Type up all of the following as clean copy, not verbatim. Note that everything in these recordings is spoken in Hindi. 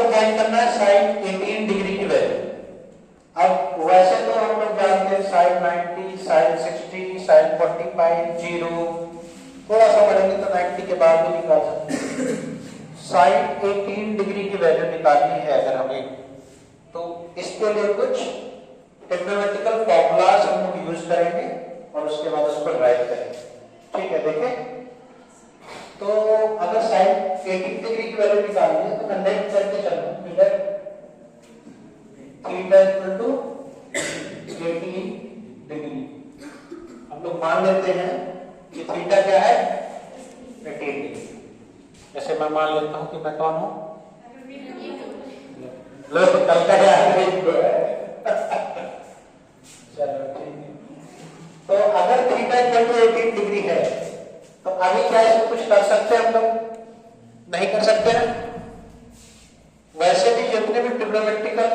हमको फाइंड करना है साइन 18 डिग्री की वैल्यू। अब वैसे तो हम लोग जानते हैं साइन 90, साइन 60, साइन 45, 0, थोड़ा सा पढ़ेंगे तो 90 के बाद भी निकाल सकते हैं। साइन 18 डिग्री की वैल्यू निकालनी है अगर हमें, तो इसके लिए कुछ ट्रिग्नोमेट्रिकल फॉर्मूलाज हम लोग यूज करेंगे और उसके बाद उसको राइट करेंगे। ठीक है, देखें तो अगर साइन 18 डिग्री की वैल्यू निकालनी है तो मैं नेक्स्ट करके चलूं, फिर थीटा इक्वल टू 18 डिग्री। हम लोग मान लेते हैं कि थीटा क्या है 18 डिग्री। जैसे मैं मान लेता हूं कि मैं कौन हूं, लो कल का है चलो ठीक है। तो अगर थीटा इक्वल टू 18 डिग्री है तो अभी क्या इसमें कुछ कर सकते हैं हम लोग? नहीं कर सकते ना। वैसे भी जितने भी ट्रिग्नोमेट्रिकल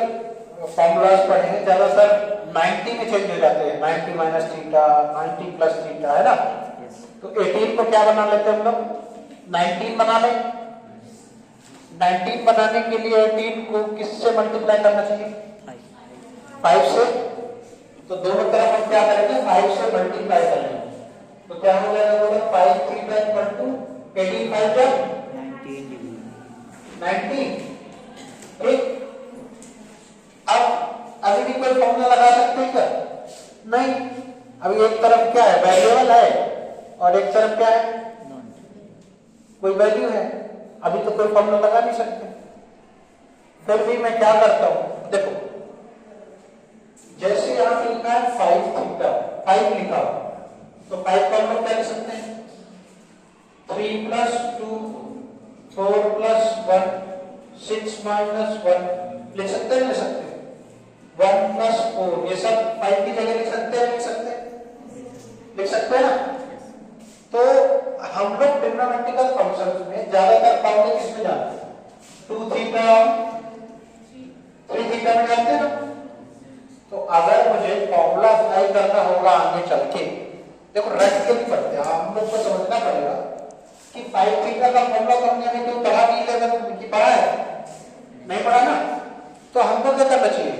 फॉर्मूलाज पढ़े हैं ज्यादातर 90 में चेंज हो जाते हैं, 90 माइनस थीटा, 90 प्लस थीटा, है ना। तो 18 को क्या बना लेते हैं हम लोग, 19 बना लें। 19 बनाने के लिए 18 को किससे मल्टीप्लाई करना चाहिए, 5 से। तो दोनों तरफ हम क्या करेंगे, 5 से मल्टीप्लाई करेंगे। तो क्या हो जाएगा बोला, 5 थीटा इक्वल टू 18 5 क्या 19। ठीक, अब अभी भी कोई फॉर्मूला लगा सकते हैं क्या, नहीं। अभी एक तरफ क्या है, वेरिएबल है, और एक तरफ क्या है, कोई वैल्यू है। अभी तो कोई फॉर्मूला लगा नहीं सकते। फिर भी मैं क्या करता हूं, देखो जैसे यहां पे लिखा है 5 थीटा, 5 लिखा हो तो 5 को हम लोग क्या लिख सकते हैं, 3 प्लस 2, 4 प्लस 1, 6 माइनस 1 लिख सकते हैं, लिख सकते हैं। 1 प्लस 4 ये सब 5 की जगह लिख सकते हैं, लिख सकते हैं, लिख सकते हैं ना। तो हम लोग ट्रिग्नोमेट्रिकल फंक्शंस में ज्यादातर फॉर्मूले किसमें जानते हैं, 2 थीटा 3 थीटा में जानते हैं ना। तो अगर मुझे फॉर्मूला अप्लाई करना होगा आगे चल के, देखो रट के भी पढ़ते हैं हम लोग को, समझना पड़ेगा कि 5 थीटा का फॉर्मूला तो हमने अभी तो पढ़ा नहीं, लेवल की पढ़ा है, नहीं पढ़ा ना। तो हमको क्या करना चाहिए,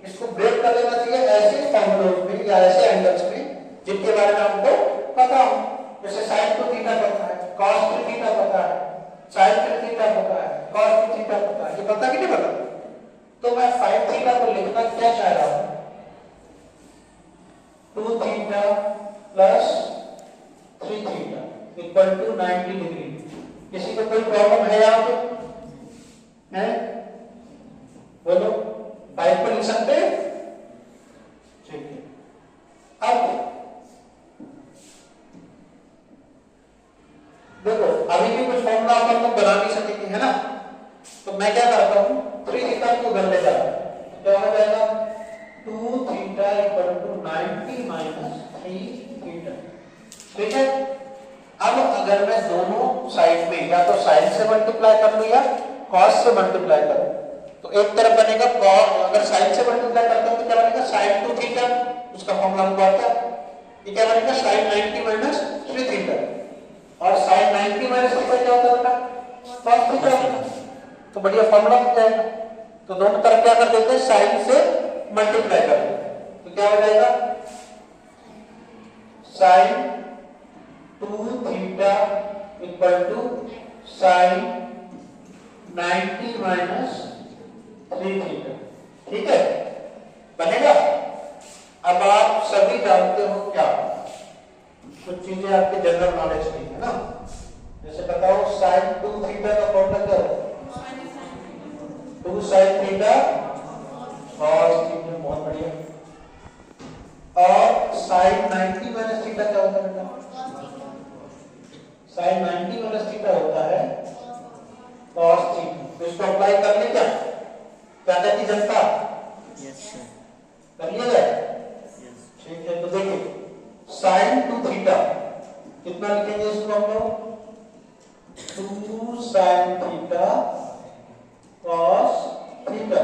इसको ब्रेक कर देना चाहिए ऐसे फॉर्मूलों में या ऐसे एंगल्स में जिनके बारे में हमको पता हो। जैसे साइन 2 थीटा पता है, cos 3 थीटा पता है, sin 3 थीटा पता है, cos 2 थीटा पता है, ये पता कि नहीं पता। तो मैं 5 थीटा को लिखना क्या चाह रहा हूं, 2 theta plus 3 theta equal to 90 degree. किसी को कोई प्रॉब्लम है यहाँ पे, है बोलो, 5 पर लिख सकते हैं, ठीक है। अब देखो अभी भी कुछ फॉर्मूला अपन लोग बना नहीं सकेंगे, है ना। तो मैं क्या करता हूं, 3 थीटा को उधर ले जाता हूं, क्या हो जाएगा 2 theta equal to 90 minus 3 theta. ठीक है। अब अगर मैं दोनों साइड में या तो साइन से मल्टीप्लाई कर लूं या कॉस से मल्टीप्लाई करूं, तो एक तरफ बनेगा कॉस, अगर साइन से मल्टीप्लाई करता हूं तो क्या बनेगा sin 2 थीटा, उसका फॉर्मूला हमको आता है। ये क्या बनेगा sin 90 माइनस 3 थीटा, और sin 90 माइनस थीटा क्या होता है बेटा, cos थीटा। तो बढ़िया फॉर्मूला हो जाएगा। तो दोनों तरफ क्या कर देते हैं, साइन से मल्टीप्लाई कर देते हैं, तो क्या हो जाएगा sin 2 theta equal to sin 90 minus 3 theta. ठीक है, बनेगा। अब आप सभी जानते हो क्या, कुछ चीजें आपके जनरल नॉलेज की है ना। जैसे बताओ sin 2 थीटा का फॉर्मूला क्या है, 2 sin थीटा cos थीटा, बहुत बढ़िया। और sin 90 माइनस थीटा क्या होता है बेटा, sin 90 माइनस थीटा होता है cos थीटा। तो इसको अप्लाई कर ले क्या, क्या कहती जनता, यस सर, कर लिया जाए, ठीक है। तो देखिए sin 2 थीटा कितना लिखेंगे इसको हम लोग, 2 sin थीटा cos थीटा,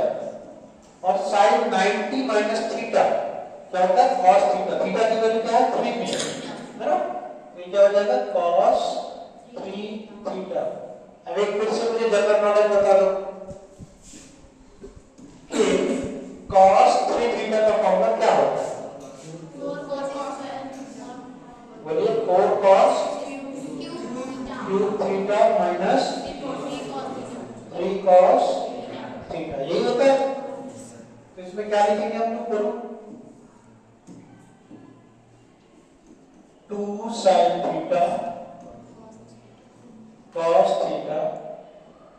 और sin 90 माइनस थीटा क्या होता है cos थीटा। थीटा की वैल्यू क्या है 3 है ना, तो क्या हो जाएगा cos 3 थीटा। अब एक फिर से मुझे जनरल नॉलेज बता दो, cos थीटा, यही होता है। तो इसमें क्या लिखेंगे हम लोग, बोलो 2 sin theta cos theta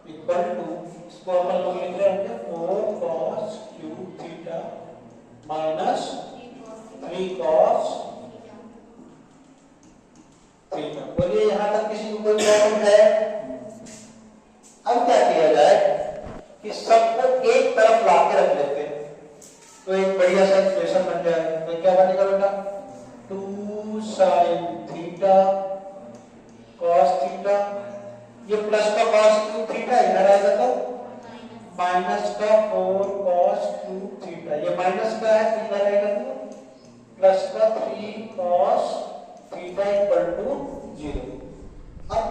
equal to, इसको अपन लोग लिख रहे होंगे 4 cos cube theta minus 3 cos theta. बोलिए यहां तक किसी को कोई प्रॉब्लम है? अब क्या किया जाए कि सबको एक तरफ ला के रख लेते हैं तो एक बढ़िया सा एक्सप्रेशन बन जाएगा। तो क्या बनेगा बेटा, 2 sin थीटा cos थीटा, ये प्लस का cos क्यूब थीटा इधर आएगा तो माइनस का 4 cos क्यूब थीटा, ये माइनस का है तो इधर आएगा तो प्लस का 3 cos थीटा इक्वल टू 0। अब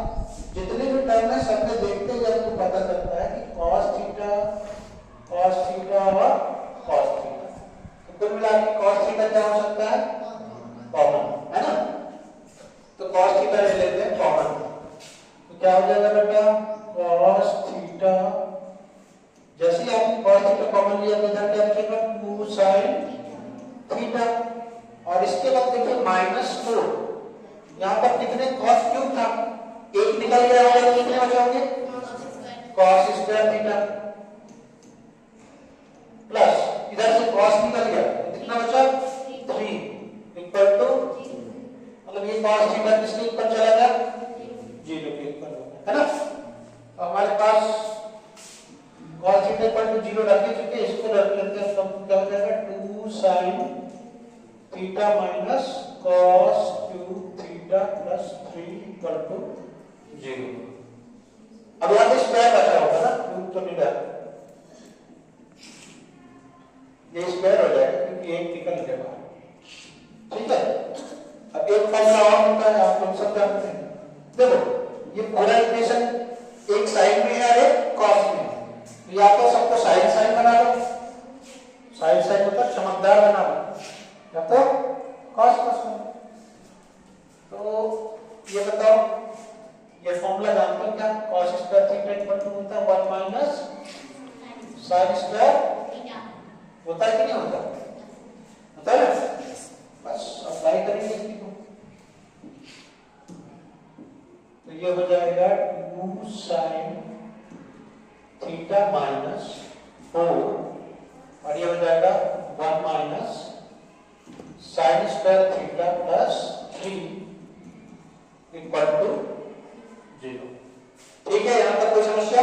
जितने भी टर्म है सब में देखते ही आपको पता चलता है कि cos थीटा और cos थीटा, तो कुल मिला के cos थीटा क्या हो सकता है, कॉमन है ना। तो cos थीटा ले लेते हैं कॉमन, तो क्या हो जाएगा बेटा, cos थीटा, जैसे ही आपने cos थीटा कॉमन लिया तो इधर क्या लिखेगा 2 sin थीटा, और इसके बाद देखिए -4, यहाँ पर कितने cos क्यूब था, एक निकल गया होगा, कितने बचे होंगे cos स्क्वायर थीटा, प्लस इधर से cos निकल गया तो कितना बचा 3 इक्वल टू, मतलब ये cos थीटा किसके ऊपर चला गया, 0 के ऊपर है ना। तो हमारे पास cos थीटा इक्वल टू 0 रख चुके, इसको रख लेते हैं, तो क्या हो जाएगा 2 sin theta minus cos cube theta plus 3 equal to 0। अब यहां पे स्क्वायर बचा होगा ना, क्यूब तो नहीं रहा, ये स्क्वायर हो जाएगा क्योंकि एक निकल गया बाहर, ठीक है। अब एक फॉर्मूला और होता है, आप लोग सब जानते हैं। देखो ये पूरा इक्वेशन एक साइन में है और एक कॉस में, तो या तो सबको साइन साइन बना लो, साइन साइन मतलब चमकदार बना लो, या तो कॉस कॉस बना। तो ये बताओ, ये फॉर्मूला जानते हो क्या, cos square theta equal to होता है 1 माइनस sin स्क्वायर थीटा, होता है कि नहीं होता, होता है ना। बस अप्लाई करेंगे इसकी को, तो ये हो जाएगा 2 sin थीटा माइनस 4, और ये हो जाएगा 1 minus sin square theta plus 3 equal to 0। ठीक है, यहां तक कोई समस्या?